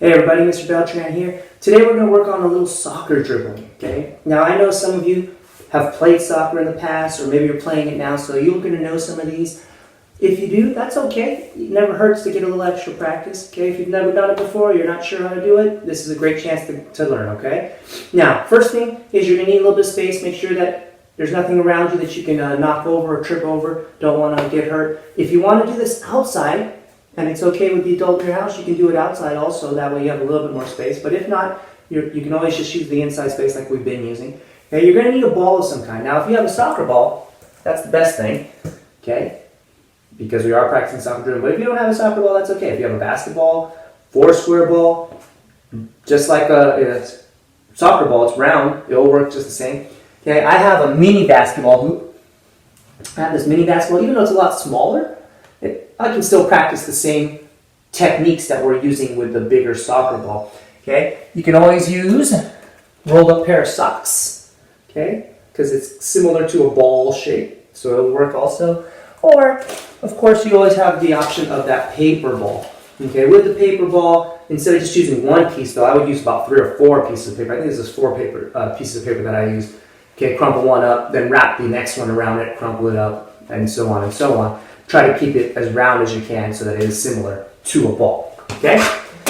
Hey everybody, Mr. Beltran here. Today we're going to work on a little soccer dribbling, okay? Now I know some of you have played soccer in the past, or maybe you're playing it now, so you're going to know some of these. If you do, that's okay. It never hurts to get a little extra practice, okay? If you've never done it before, you're not sure how to do it, this is a great chance to learn, okay? Now, first thing is you're going to need a little bit of space. Make sure that there's nothing around you that you can knock over or trip over. Don't want to get hurt. If you want to do this outside, and it's okay with the adult in your house, you can do it outside also. That way you have a little bit more space. But if not, you can always just use the inside space like we've been using. Okay, you're going to need a ball of some kind. Now, if you have a soccer ball, that's the best thing, okay? Because we are practicing soccer dribbling. But if you don't have a soccer ball, that's okay. If you have a basketball, four-square ball, just like a soccer ball, it's round. It'll work just the same. Okay, I have a mini basketball hoop. I have this mini basketball, even though it's a lot smaller. I can still practice the same techniques that we're using with the bigger soccer ball. Okay, you can always use rolled up pair of socks. Okay, because it's similar to a ball shape, so it'll work also. Or, of course, you always have the option of that paper ball. Okay, with the paper ball, instead of just using one piece, though, I would use about 3 or 4 pieces of paper. I think this is 4 pieces of paper that I use. Okay, crumple one up, then wrap the next one around it, crumple it up, and so on and so on. Try to keep it as round as you can so that it is similar to a ball. Okay?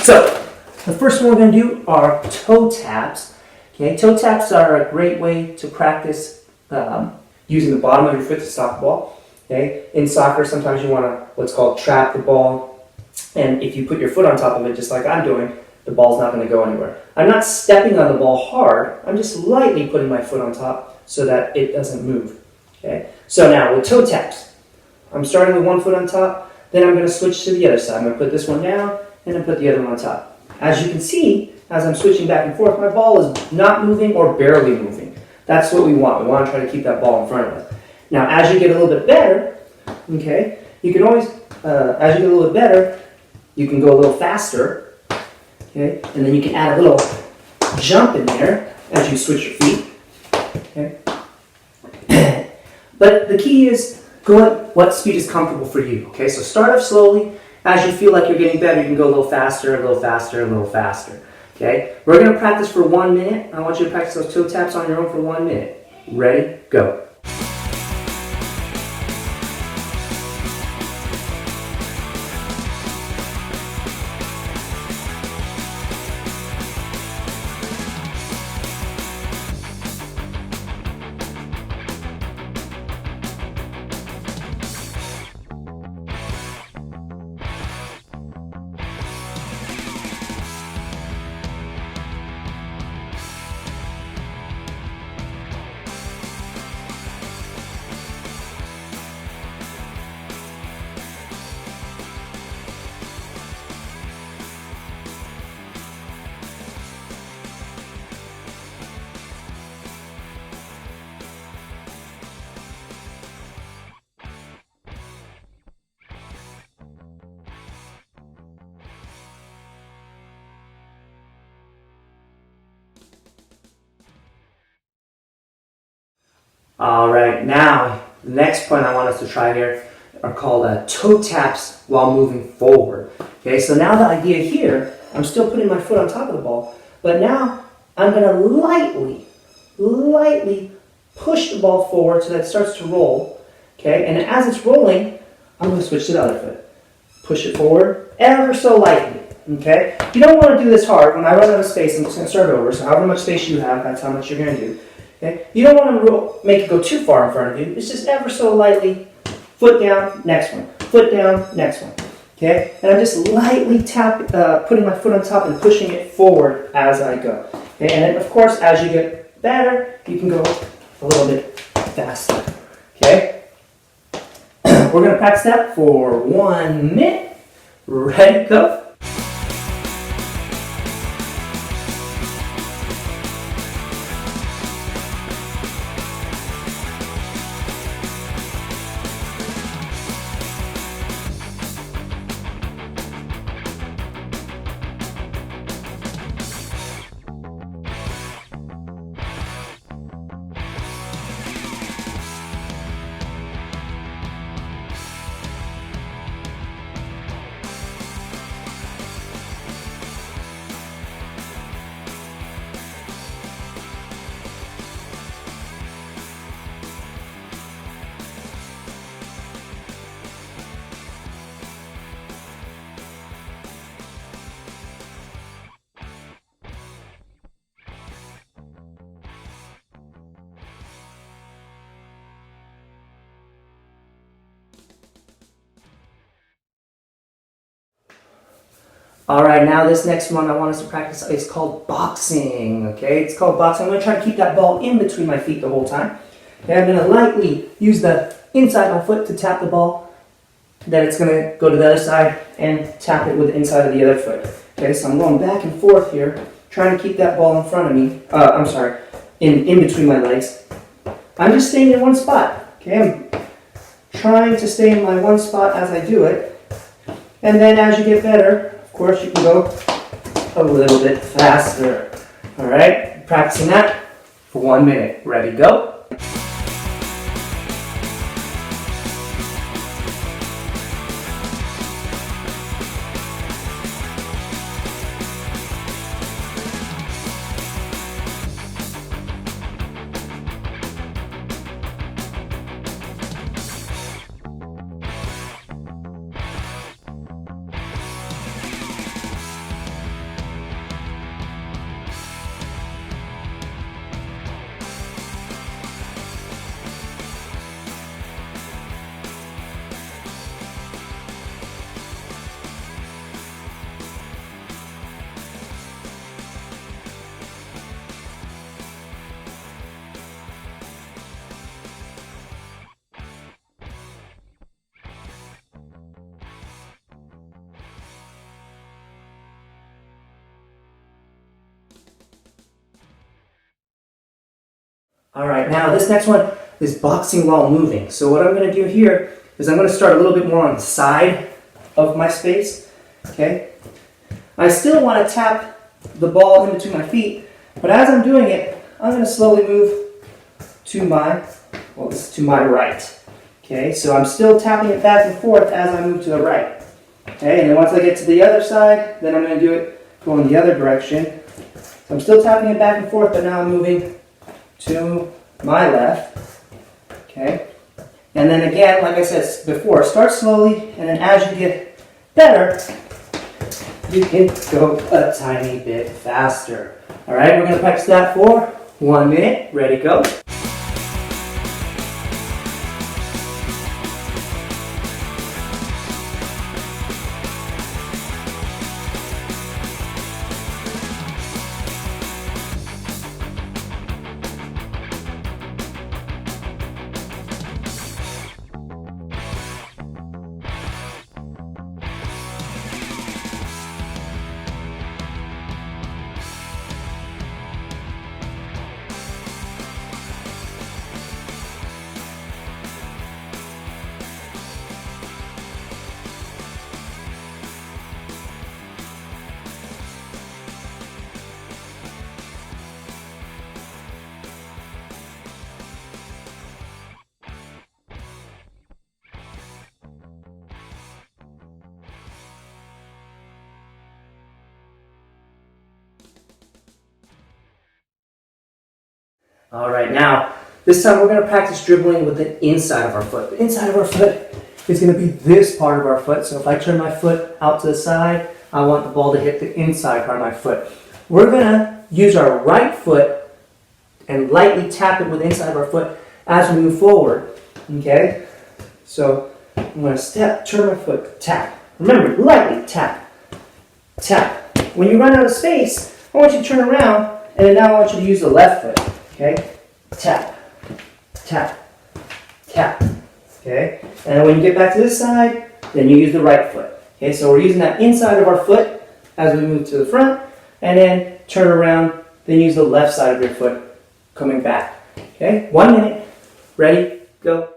So, the first one we're going to do are toe taps. Okay, toe taps are a great way to practice using the bottom of your foot to stop the ball. Okay? In soccer, sometimes you want to what's called trap the ball, and if you put your foot on top of it, just like I'm doing, the ball's not going to go anywhere. I'm not stepping on the ball hard. I'm just lightly putting my foot on top so that it doesn't move. Okay? So now, with toe taps, I'm starting with one foot on top, then I'm going to switch to the other side. I'm going to put this one down, and then put the other one on top. As you can see, as I'm switching back and forth, my ball is not moving or barely moving. That's what we want. We want to try to keep that ball in front of us. Now, as you get a little bit better, okay, you can always, as you get a little bit better, you can go a little faster, okay, and then you can add a little jump in there as you switch your feet, okay. But the key is, go at what speed is comfortable for you, okay? So start off slowly. As you feel like you're getting better, you can go a little faster, a little faster, a little faster, okay? We're going to practice for 1 minute. I want you to practice those toe taps on your own for 1 minute. Ready? Go. All right, now the next point I want us to try here are called toe taps while moving forward. Okay, so now the idea here, I'm still putting my foot on top of the ball, but now I'm going to lightly push the ball forward so that it starts to roll. Okay, and as it's rolling, I'm going to switch to the other foot. Push it forward ever so lightly. Okay, you don't want to do this hard. When I run out of space, I'm just going to start over. So however much space you have, that's how much you're going to do. Okay? You don't want to make it go too far in front of you. It's just ever so lightly, foot down, next one, foot down, next one. Okay? And I'm just lightly putting my foot on top and pushing it forward as I go. Okay? And then, of course, as you get better, you can go a little bit faster. Okay? We're going to practice that for 1 minute. Ready, go. All right, now this next one I want us to practice is called boxing, okay? It's called boxing. I'm gonna try to keep that ball in between my feet the whole time. Okay, I'm gonna lightly use the inside of my foot to tap the ball. Then it's gonna go to the other side and tap it with the inside of the other foot. Okay, so I'm going back and forth here, trying to keep that ball in front of me. In between my legs. I'm just staying in one spot. Okay, I'm trying to stay in my one spot as I do it. And then as you get better, of course, you can go a little bit faster. All right, practicing that for 1 minute. Ready, go. All right, now this next one is boxing while moving. So what I'm going to do here is I'm going to start a little bit more on the side of my space, okay? I still want to tap the ball in between my feet, but as I'm doing it, I'm going to slowly move to my right, okay? So I'm still tapping it back and forth as I move to the right, okay? And then once I get to the other side, then I'm going to do it going the other direction. So I'm still tapping it back and forth, but now I'm moving to my left, okay? And then again, like I said before, start slowly, and then as you get better, you can go a tiny bit faster. All right, we're gonna practice that for 1 minute. Ready, go. All right, now, this time we're going to practice dribbling with the inside of our foot. The inside of our foot is going to be this part of our foot. So if I turn my foot out to the side, I want the ball to hit the inside part of my foot. We're going to use our right foot and lightly tap it with the inside of our foot as we move forward, okay? So I'm going to turn my foot, tap. Remember, lightly tap, tap. When you run out of space, I want you to turn around, and then now I want you to use the left foot. Okay, tap, tap, tap, okay? And when you get back to this side, then you use the right foot. Okay, so we're using that inside of our foot as we move to the front, and then turn around, then use the left side of your foot coming back. Okay, 1 minute, ready, go.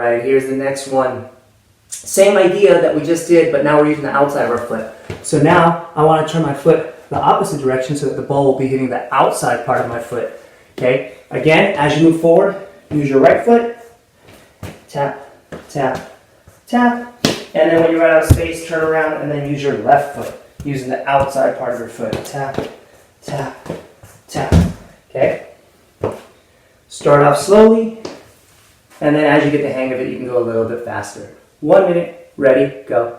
Right, here's the next one. Same idea that we just did, but now we're using the outside of our foot. So now I want to turn my foot the opposite direction so that the ball will be hitting the outside part of my foot. Okay, again, as you move forward, use your right foot, tap, tap, tap, and then when you run out of space, turn around and then use your left foot, using the outside part of your foot. Tap, tap, tap. Okay? Start off slowly, and then as you get the hang of it, you can go a little bit faster. 1 minute, ready, go.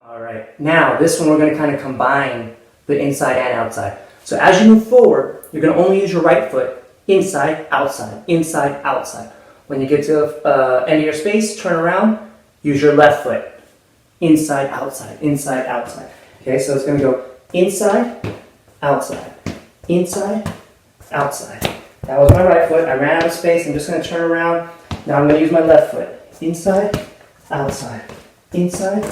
Alright, now this one we're going to kind of combine the inside and outside. So as you move forward, you're going to only use your right foot, inside, outside, inside, outside. When you get to the end of your space, turn around, use your left foot, inside, outside, inside, outside. Okay, so it's going to go inside, outside, inside, outside. That was my right foot. I ran out of space. I'm just going to turn around. Now I'm going to use my left foot, inside, outside, inside,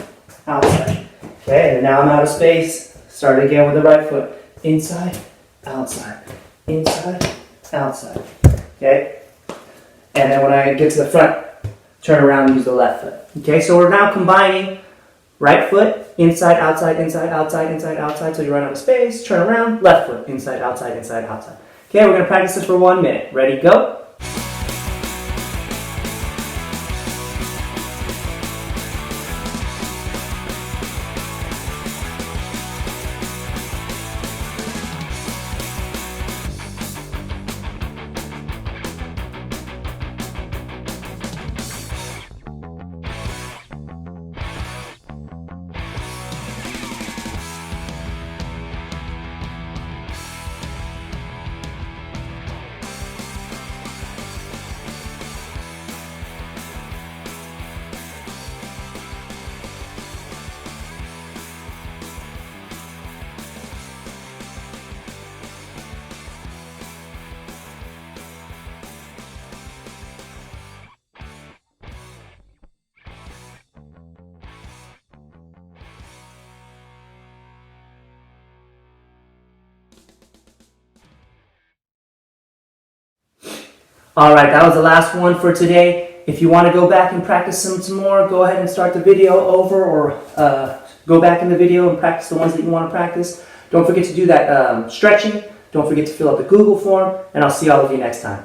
outside. Okay, and now I'm out of space. Start again with the right foot. Inside, outside, inside, outside. Okay? And then when I get to the front, turn around and use the left foot. Okay, so we're now combining right foot, inside, outside, inside, outside, inside, outside. So you run out of space, turn around, left foot, inside, outside, inside, outside. Okay, we're going to practice this for 1 minute. Ready, go? Alright, that was the last one for today. If you want to go back and practice some more, go ahead and start the video over, or go back in the video and practice the ones that you want to practice. Don't forget to do that stretching. Don't forget to fill out the Google form, and I'll see all of you next time.